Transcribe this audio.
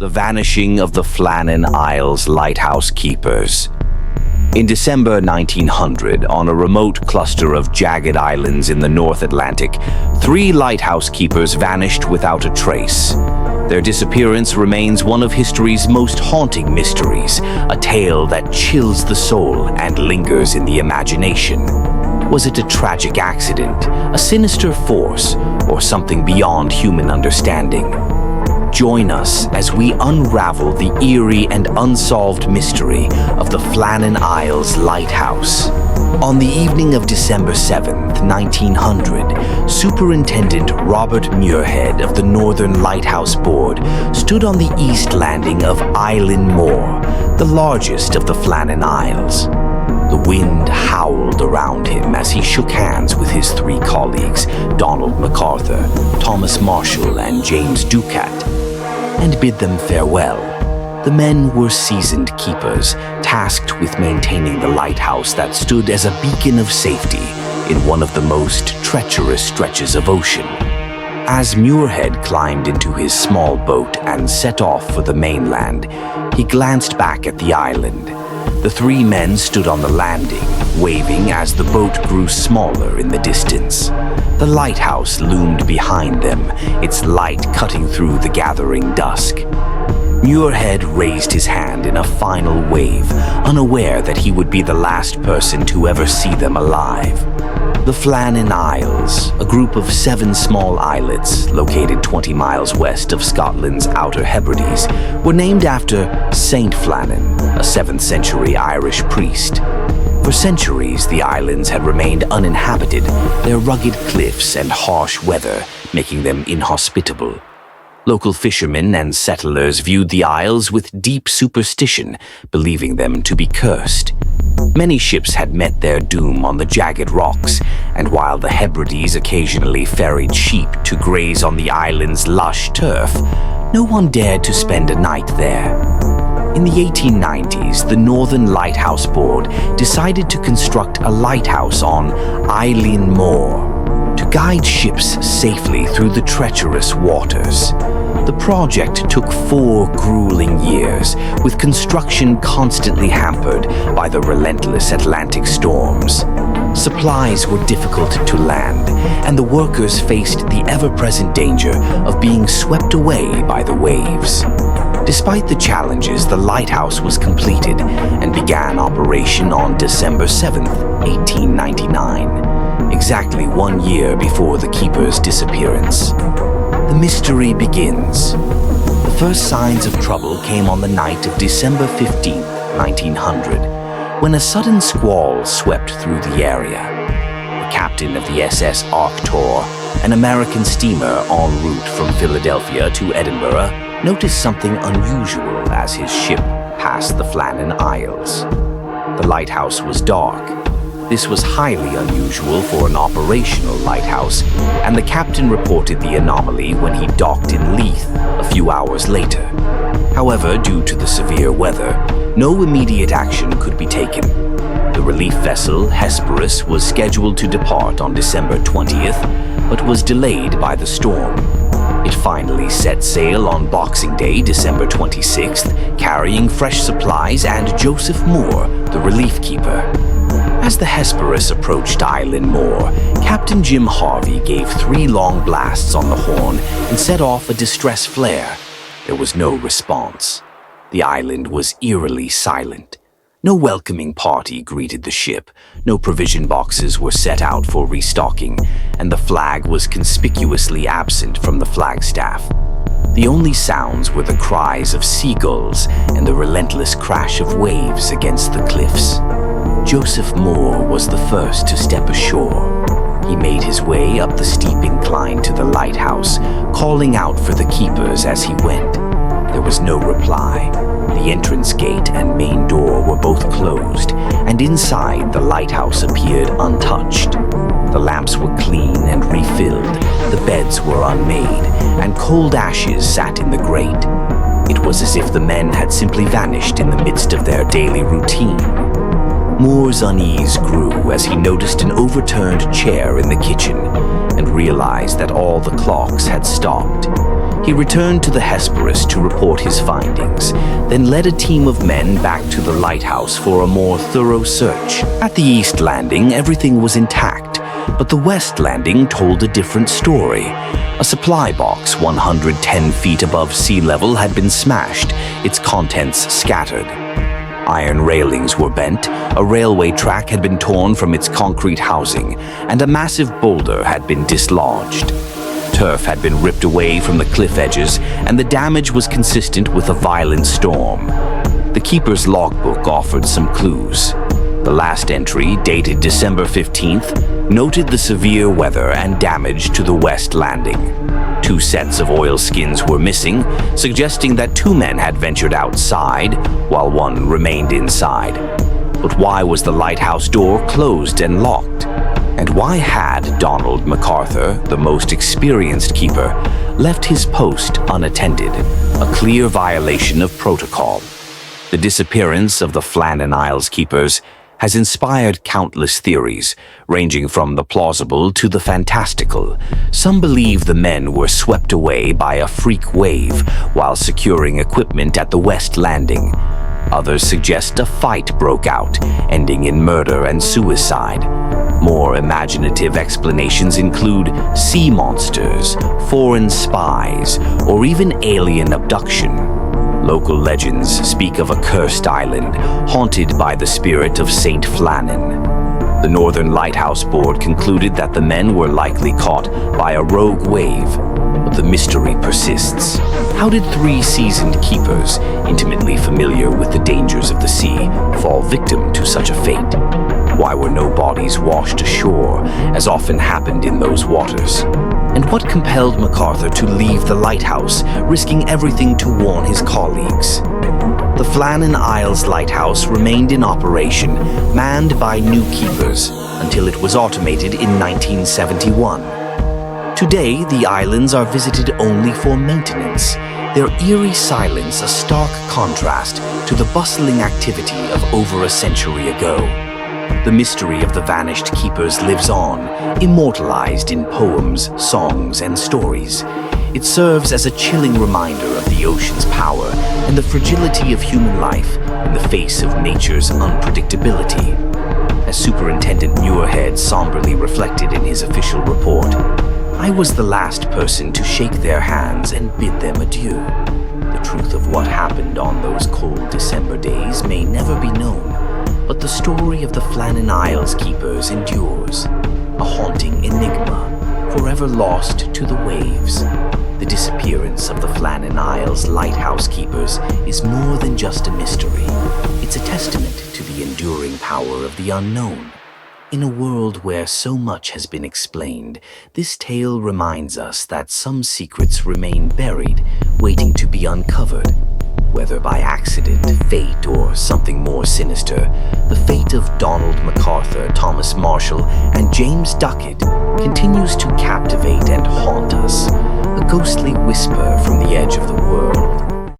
The vanishing of the Flannan Isles lighthouse keepers. In December 1900, on a remote cluster of jagged islands in the North Atlantic, 3 lighthouse keepers vanished without a trace. Their disappearance remains one of history's most haunting mysteries, a tale that chills the soul and lingers in the imagination. Was it a tragic accident, a sinister force, or something beyond human understanding? Join us as we unravel the eerie and unsolved mystery of the Flannan Isles Lighthouse. On the evening of December 7th, 1900, Superintendent Robert Muirhead of the Northern Lighthouse Board stood on the east landing of Island Moor, the largest of the Flannan Isles. The wind howled around him as he shook hands with his 3 colleagues, Donald MacArthur, Thomas Marshall, and James Ducat, and bid them farewell. The men were seasoned keepers, tasked with maintaining the lighthouse that stood as a beacon of safety in one of the most treacherous stretches of ocean. As Muirhead climbed into his small boat and set off for the mainland, he glanced back at the island. The 3 men stood on the landing, waving as the boat grew smaller in the distance. The lighthouse loomed behind them, its light cutting through the gathering dusk. Muirhead raised his hand in a final wave, unaware that he would be the last person to ever see them alive. The Flannan Isles, a group of 7 small islets located 20 miles west of Scotland's Outer Hebrides, were named after Saint Flannan, a 7th century Irish priest. For centuries, the islands had remained uninhabited, their rugged cliffs and harsh weather making them inhospitable. Local fishermen and settlers viewed the isles with deep superstition, believing them to be cursed. Many ships had met their doom on the jagged rocks, and while the Hebrides occasionally ferried sheep to graze on the island's lush turf, no one dared to spend a night there. In the 1890s, the Northern Lighthouse Board decided to construct a lighthouse on Island Moor to guide ships safely through the treacherous waters. The project took 4 grueling years, with construction constantly hampered by the relentless Atlantic storms. Supplies were difficult to land, and the workers faced the ever-present danger of being swept away by the waves. Despite the challenges, the lighthouse was completed and began operation on December 7, 1899, exactly 1 year before the keeper's disappearance. The mystery begins. The first signs of trouble came on the night of December 15, 1900, when a sudden squall swept through the area. The captain of the SS Arctur, an American steamer en route from Philadelphia to Edinburgh, noticed something unusual as his ship passed the Flannan Isles. The lighthouse was dark. This was highly unusual for an operational lighthouse, and the captain reported the anomaly when he docked in Leith a few hours later. However, due to the severe weather, no immediate action could be taken. The relief vessel Hesperus was scheduled to depart on December 20th, but was delayed by the storm. It finally set sail on Boxing Day, December 26th, carrying fresh supplies and Joseph Moore, the relief keeper. As the Hesperus approached Island Moor, Captain Jim Harvey gave 3 long blasts on the horn and set off a distress flare. There was no response. The island was eerily silent. No welcoming party greeted the ship, no provision boxes were set out for restocking, and the flag was conspicuously absent from the flagstaff. The only sounds were the cries of seagulls and the relentless crash of waves against the cliffs. Joseph Moore was the first to step ashore. He made his way up the steep incline to the lighthouse, calling out for the keepers as he went. There was no reply. The entrance gate and main door were both closed, and inside the lighthouse appeared untouched. The lamps were clean and refilled, the beds were unmade, and cold ashes sat in the grate. It was as if the men had simply vanished in the midst of their daily routine. Moore's unease grew as he noticed an overturned chair in the kitchen and realized that all the clocks had stopped. He returned to the Hesperus to report his findings, then led a team of men back to the lighthouse for a more thorough search. At the East Landing, everything was intact, but the West Landing told a different story. A supply box 110 feet above sea level had been smashed, its contents scattered. Iron railings were bent, a railway track had been torn from its concrete housing, and a massive boulder had been dislodged. Turf had been ripped away from the cliff edges, and the damage was consistent with a violent storm. The keeper's logbook offered some clues. The last entry, dated December 15th, noted the severe weather and damage to the West Landing. 2 sets of oilskins were missing, suggesting that 2 men had ventured outside, while 1 remained inside. But why was the lighthouse door closed and locked? And why had Donald MacArthur, the most experienced keeper, left his post unattended, a clear violation of protocol? The disappearance of the Flannan Isles keepers has inspired countless theories, ranging from the plausible to the fantastical. Some believe the men were swept away by a freak wave while securing equipment at the West Landing. Others suggest a fight broke out, ending in murder and suicide. More imaginative explanations include sea monsters, foreign spies, or even alien abduction. Local legends speak of a cursed island haunted by the spirit of Saint Flannan. The Northern Lighthouse Board concluded that the men were likely caught by a rogue wave, but the mystery persists. How did 3 seasoned keepers, intimately familiar with the dangers of the sea, fall victim to such a fate? Why were no bodies washed ashore, as often happened in those waters? And what compelled MacArthur to leave the lighthouse, risking everything to warn his colleagues? The Flannan Isles Lighthouse remained in operation, manned by new keepers, until it was automated in 1971. Today, the islands are visited only for maintenance, their eerie silence a stark contrast to the bustling activity of over a century ago. The mystery of the vanished keepers lives on, immortalized in poems, songs, and stories. It serves as a chilling reminder of the ocean's power and the fragility of human life in the face of nature's unpredictability. As Superintendent Muirhead somberly reflected in his official report, I was the last person to shake their hands and bid them adieu. The truth of what happened on those cold December days may never be known, but the story of the Flannan Isles keepers endures, a haunting enigma, forever lost to the waves. The disappearance of the Flannan Isles lighthouse keepers is more than just a mystery. It's a testament to the enduring power of the unknown. In a world where so much has been explained, this tale reminds us that some secrets remain buried, waiting to be uncovered. Whether by accident, fate, or something more sinister, the fate of Donald MacArthur, Thomas Marshall, and James Duckett continues to captivate and haunt us, a ghostly whisper from the edge of the world.